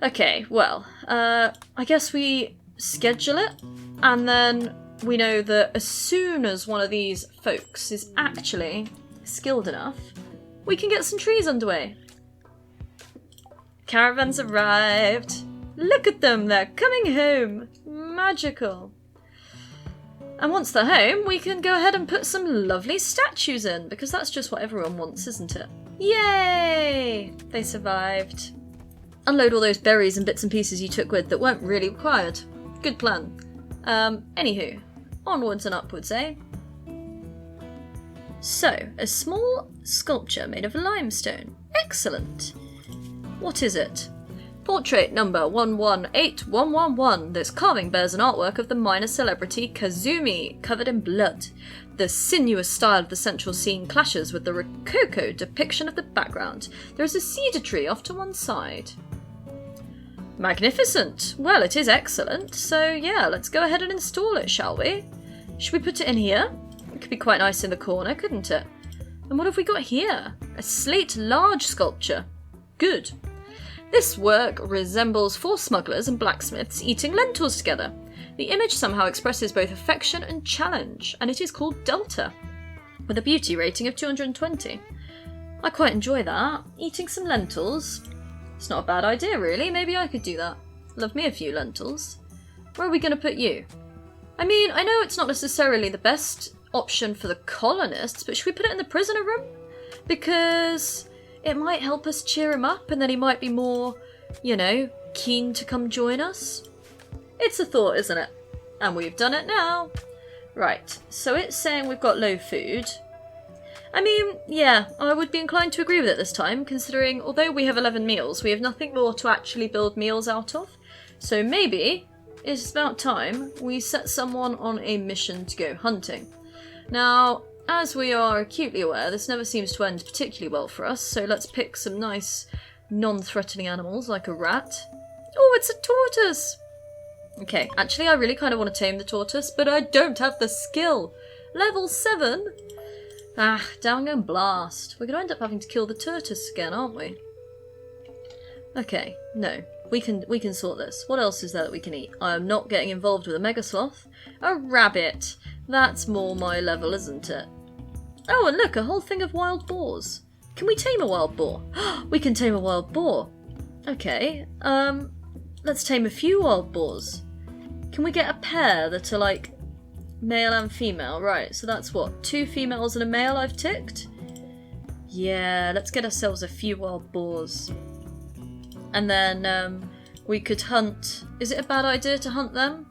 Okay, well, I guess we schedule it, and then we know that as soon as one of these folks is actually skilled enough, we can get some trees underway. Caravans arrived. Look at them, they're coming home. Magical. And once they're home, we can go ahead and put some lovely statues in, because that's just what everyone wants, isn't it? Yay! They survived. Unload all those berries and bits and pieces you took with that weren't really required. Good plan. Anywho, onwards and upwards, eh? So, a small sculpture made of limestone. Excellent. What is it? Portrait number 118111. This carving bears an artwork of the minor celebrity Kazumi, covered in blood. The sinuous style of the central scene clashes with the rococo depiction of the background. There is a cedar tree off to one side. Magnificent. Well, it is excellent. So yeah, let's go ahead and install it, shall we? Should we put it in here? It could be quite nice in the corner, couldn't it? And what have we got here? A slate large sculpture. Good. This work resembles 4 smugglers and blacksmiths eating lentils together. The image somehow expresses both affection and challenge, and it is called Delta, with a beauty rating of 220. I quite enjoy that. Eating some lentils. It's not a bad idea, really. Maybe I could do that. Love me a few lentils. Where are we going to put you? I mean, I know it's not necessarily the best option for the colonists, but should we put it in the prisoner room? Because it might help us cheer him up, and then he might be more, you know, keen to come join us. It's a thought, isn't it? And we've done it now. Right, so it's saying we've got low food. I mean, yeah, I would be inclined to agree with it this time, considering although we have 11 meals, we have nothing more to actually build meals out of. So maybe it's about time we set someone on a mission to go hunting. Now, as we are acutely aware, this never seems to end particularly well for us, so let's pick some nice, non-threatening animals like a rat. Oh, it's a tortoise! Okay, actually I really kind of want to tame the tortoise, but I don't have the skill. Level 7? Ah, down and blast. We're going to end up having to kill the tortoise again, aren't we? Okay, no. We can sort this. What else is there that we can eat? I am not getting involved with a mega sloth. A rabbit. That's more my level, isn't it? Oh, and look, a whole thing of wild boars. Can we tame a wild boar? We can tame a wild boar. Okay, let's tame a few wild boars. Can we get a pair that are like male and female? Right, so that's what? 2 females and a male I've ticked? Yeah, let's get ourselves a few wild boars. And then we could hunt. Is it a bad idea to hunt them?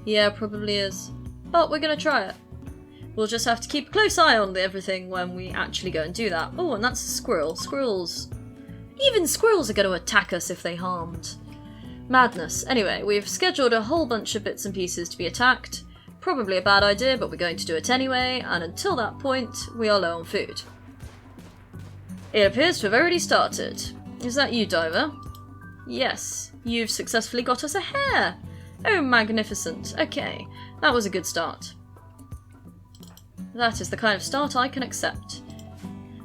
Yeah, probably is. But we're going to try it. We'll just have to keep a close eye on everything when we actually go and do that. Oh, and that's a squirrel. Squirrels. Even squirrels are going to attack us if they harmed. Madness. Anyway, we've scheduled a whole bunch of bits and pieces to be attacked. Probably a bad idea, but we're going to do it anyway, and until that point, we are low on food. It appears to have already started. Is that you, Diver? Yes, you've successfully got us a hare! Oh, magnificent. Okay, that was a good start. That is the kind of start I can accept.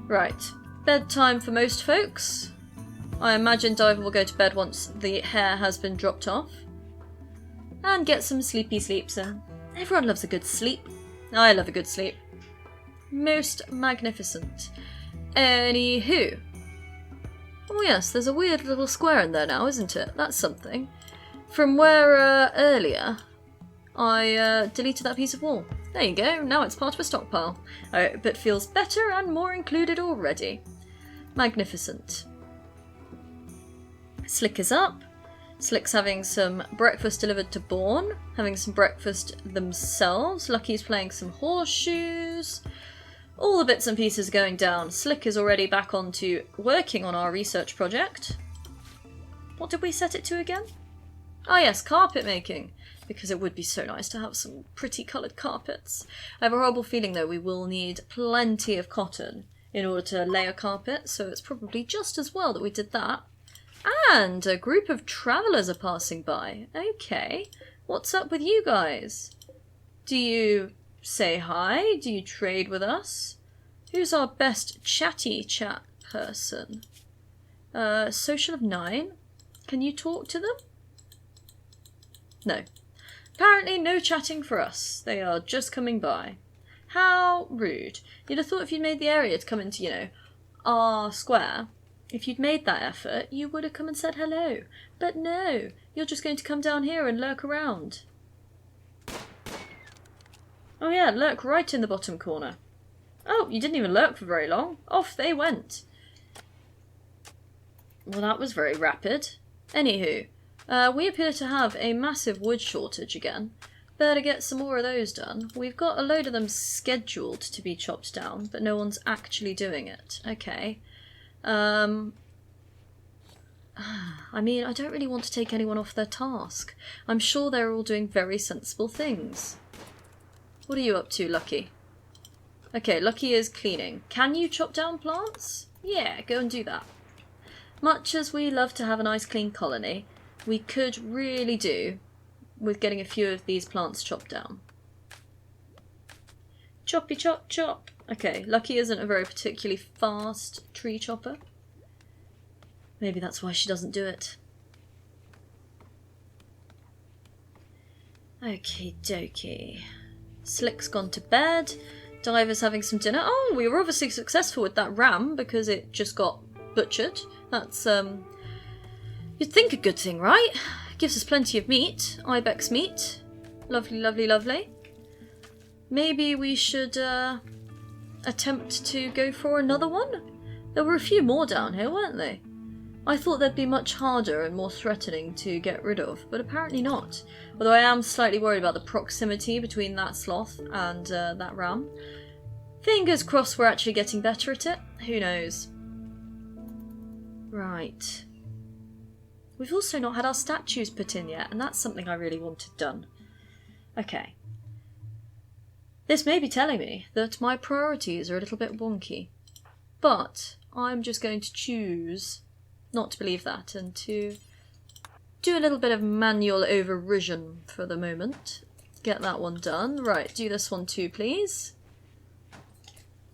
Right, bedtime for most folks. I imagine Diver will go to bed once the hare has been dropped off. And get some sleepy sleeps in. Everyone loves a good sleep. I love a good sleep. Most magnificent. Anywho. Oh yes, there's a weird little square in there now, isn't it? That's something. From where earlier I deleted that piece of wall. There you go, now it's part of a stockpile. I hope it feels better and more included already. Magnificent. Slick is up. Slick's having some breakfast delivered to Bourne, having some breakfast themselves. Lucky's playing some horseshoes. All the bits and pieces are going down. Slick is already back on to working on our research project. What did we set it to again? Ah yes, carpet making. Because it would be so nice to have some pretty coloured carpets. I have a horrible feeling though we will need plenty of cotton in order to lay a carpet, so it's probably just as well that we did that. And a group of travellers are passing by. Okay, what's up with you guys? Do you say hi? Do you trade with us? Who's our best chatty chat person? Social of 9? Can you talk to them? No. Apparently no chatting for us. They are just coming by. How rude. You'd have thought if you'd made the area to come into, you know, our square, if you'd made that effort, you would have come and said hello. But no, you're just going to come down here and lurk around. Oh yeah, lurk right in the bottom corner. Oh, you didn't even lurk for very long. Off they went. Well, that was very rapid. Anywho, we appear to have a massive wood shortage again. Better get some more of those done. We've got a load of them scheduled to be chopped down, but no one's actually doing it. Okay. I mean, I don't really want to take anyone off their task. I'm sure they're all doing very sensible things. What are you up to, Lucky? Okay, Lucky is cleaning. Can you chop down plants? Yeah, go and do that. Much as we love to have a nice clean colony, we could really do with getting a few of these plants chopped down. Choppy chop chop. Okay, Lucky isn't a very particularly fast tree chopper. Maybe that's why she doesn't do it. Okie dokie. Slick's gone to bed. Diver's having some dinner. Oh, we were obviously successful with that ram because it just got butchered. That's, you'd think a good thing, right? Gives us plenty of meat. Ibex meat. Lovely, lovely, lovely. Maybe we should attempt to go for another one? There were a few more down here, weren't they? I thought they'd be much harder and more threatening to get rid of, but apparently not. Although I am slightly worried about the proximity between that sloth and that ram. Fingers crossed we're actually getting better at it. Who knows? Right. We've also not had our statues put in yet, and that's something I really wanted done. Okay. This may be telling me that my priorities are a little bit wonky. But I'm just going to choose not to believe that and to do a little bit of manual overvision for the moment. Get that one done. Right, do this one too, please.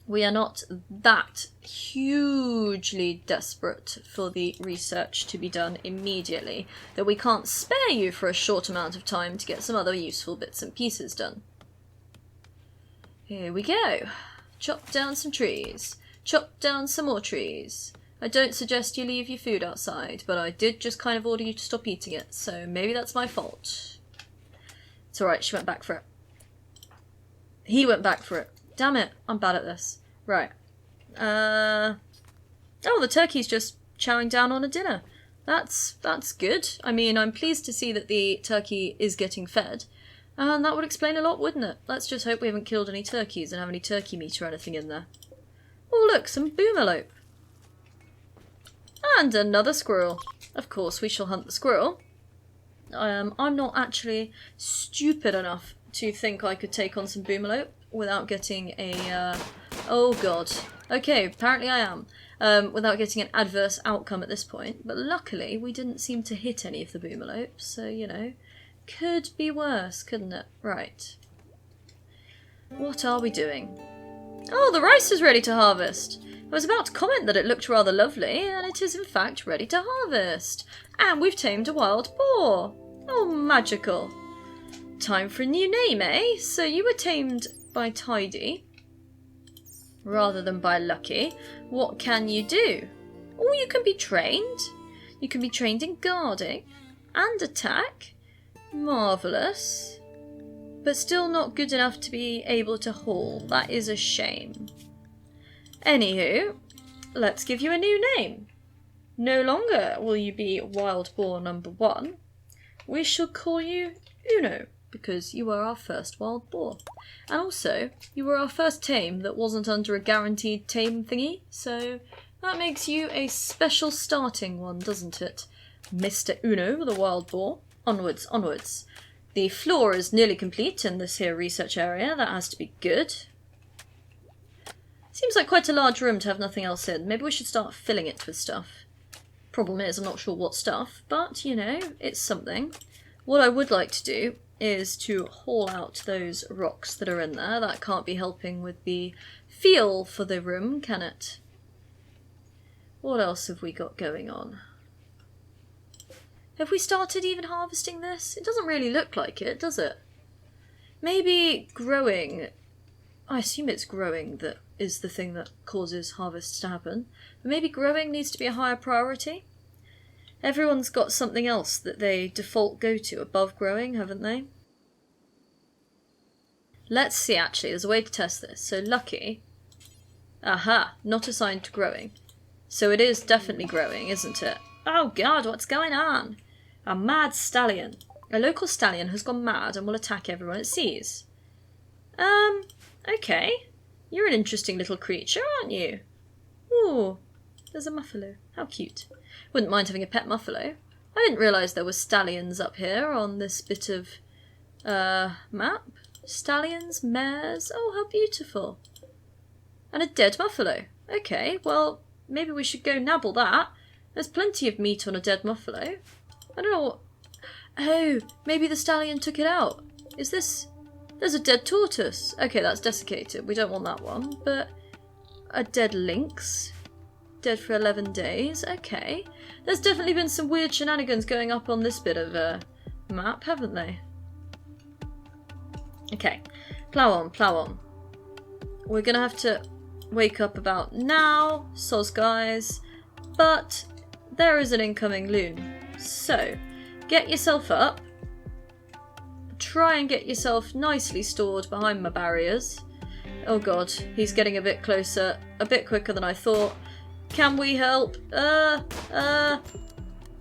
We are not that hugely desperate for the research to be done immediately, that we can't spare you for a short amount of time to get some other useful bits and pieces done. Here we go. Chop down some trees. Chop down some more trees. I don't suggest you leave your food outside, but I did just kind of order you to stop eating it, so maybe that's my fault. It's alright, she went back for it. He went back for it. Damn it, I'm bad at this. Right. Oh, the turkey's just chowing down on a dinner. That's good. I mean, I'm pleased to see that the turkey is getting fed. And that would explain a lot, wouldn't it? Let's just hope we haven't killed any turkeys and have any turkey meat or anything in there. Oh, look, some boomerlope. And another squirrel. Of course, we shall hunt the squirrel. I'm not actually stupid enough to think I could take on some boomerlope without getting a... oh god. Okay, apparently I am. Without getting an adverse outcome at this point. But luckily, we didn't seem to hit any of the boomerlope, so, you know, could be worse, couldn't it? Right. What are we doing? Oh, the rice is ready to harvest. I was about to comment that it looked rather lovely, and it is in fact ready to harvest. And we've tamed a wild boar. Oh, magical. Time for a new name, eh? So you were tamed by Tidy, rather than by Lucky. What can you do? Oh, you can be trained. You can be trained in guarding and attack. Marvellous. But still not good enough to be able to haul. That is a shame. Anywho, let's give you a new name. No longer will you be Wild Boar number 1. We shall call you Uno, because you were our first wild boar. And also, you were our first tame that wasn't under a guaranteed tame thingy, so that makes you a special starting one, doesn't it? Mr. Uno, the wild boar. Onwards, onwards. The floor is nearly complete in this here research area. That has to be good. Seems like quite a large room to have nothing else in. Maybe we should start filling it with stuff. Problem is, I'm not sure what stuff, but, you know, it's something. What I would like to do is to haul out those rocks that are in there. That can't be helping with the feel for the room, can it? What else have we got going on? Have we started even harvesting this? It doesn't really look like it, does it? Maybe growing... I assume it's growing that is the thing that causes harvests to happen. But maybe growing needs to be a higher priority? Everyone's got something else that they default go to above growing, haven't they? Let's see, actually, there's a way to test this. So Lucky... Aha, not assigned to growing. So it is definitely growing, isn't it? Oh god, what's going on? A mad stallion. A local stallion has gone mad and will attack everyone it sees. Okay. You're an interesting little creature, aren't you? Ooh, there's a muffalo. How cute. Wouldn't mind having a pet muffalo. I didn't realise there were stallions up here on this bit of, map. Stallions, mares. Oh, how beautiful. And a dead muffalo. Okay, well, maybe we should go nabble that. There's plenty of meat on a dead muffalo. I don't know what... Oh, maybe the stallion took it out. Is this... There's a dead tortoise. Okay, that's desiccated. We don't want that one. But a dead lynx. Dead for 11 days. Okay. There's definitely been some weird shenanigans going up on this bit of map, haven't they? Okay. Plough on, plough on. We're going to have to wake up about now. Soz guys. But there is an incoming loon. So, get yourself up. Try and get yourself nicely stored behind my barriers. Oh god, he's getting a bit closer, a bit quicker than I thought. Can we help?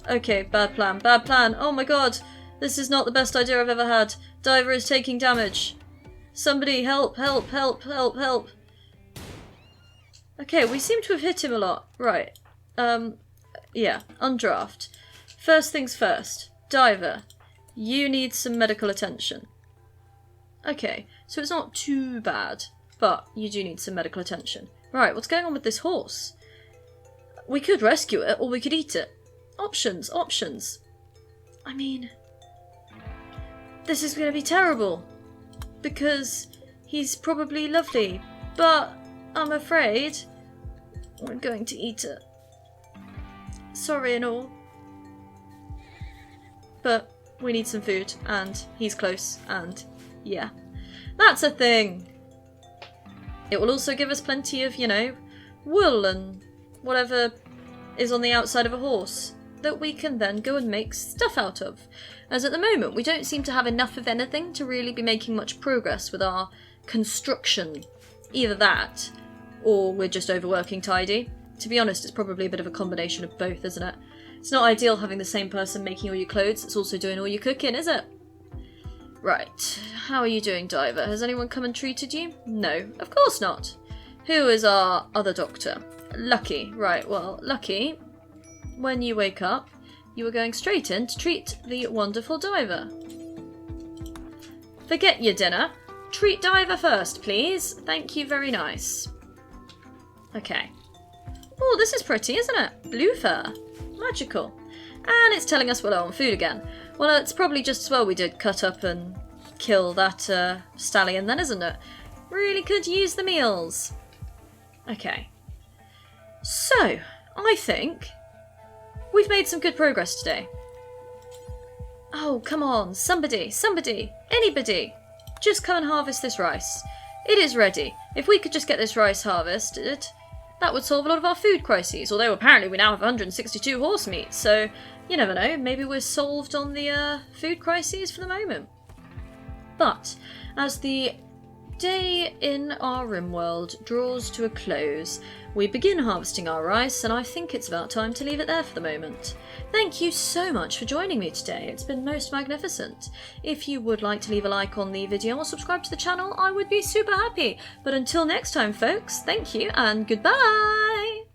Okay, bad plan, bad plan. Oh my god, this is not the best idea I've ever had. Diver is taking damage. Somebody help, help, help, help, help. Okay, we seem to have hit him a lot. Right. Yeah, undraft. First things first. Diver. You need some medical attention. Okay, so it's not too bad, but you do need some medical attention. Right, what's going on with this horse? We could rescue it, or we could eat it. Options, options. I mean, this is going to be terrible, because he's probably lovely, but I'm afraid we're going to eat it. Sorry and all. But we need some food, and he's close, and yeah. That's a thing! It will also give us plenty of, you know, wool and whatever is on the outside of a horse that we can then go and make stuff out of. As at the moment, we don't seem to have enough of anything to really be making much progress with our construction. Either that, or we're just overworking tidy. To be honest, it's probably a bit of a combination of both, isn't it? It's not ideal having the same person making all your clothes that's also doing all your cooking, is it? Right. How are you doing, Diver? Has anyone come and treated you? No, of course not. Who is our other doctor? Lucky. Right, well, Lucky, when you wake up, you are going straight in to treat the wonderful Diver. Forget your dinner. Treat Diver first, please. Thank you, very nice. Okay. Oh, this is pretty, isn't it? Blue fur. Magical. And it's telling us we're low on food again. Well, it's probably just as well we did cut up and kill that stallion then, isn't it? Really could use the meals. Okay. So, I think we've made some good progress today. Oh, come on. Somebody, anybody. Just come and harvest this rice. It is ready. If we could just get this rice harvested, that would solve a lot of our food crises, although apparently we now have 162 horse meat, so you never know, maybe we're solved on the food crises for the moment. But as the day in our Rimworld draws to a close, we begin harvesting our rice, and I think it's about time to leave it there for the moment. Thank you so much for joining me today, it's been most magnificent. If you would like to leave a like on the video or subscribe to the channel, I would be super happy. But until next time folks, thank you and goodbye!